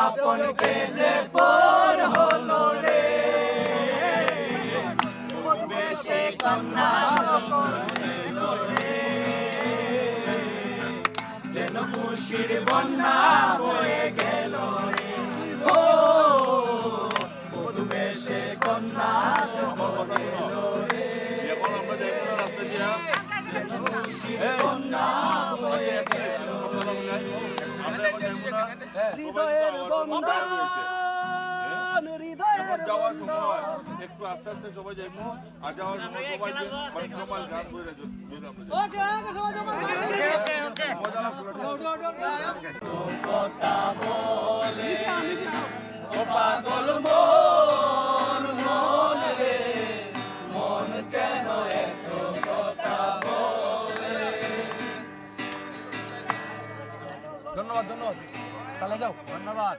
আপনকে যে পর হলো রে বেশে কন্যা যখন এলো রে যেন খুশির বন্যা বয়ে গেল রে ও বধূ বেশে কন্যা যখন এলো রে যেন খুশির বন্যা বয়ে গেল হৃদয়ের বন্ধন হৃদয়ের যাওয়ার সময় একটু আস্তে আস্তে সবাই যাইবো আর যাওয়ার সময় সবাই সবাই গান করে কথা বলে ও পাগল মন মন রে মন কেন এত কথা বলে ধন্যবাদ ধন্যবাদ চালা যাও ধন্যবাদ।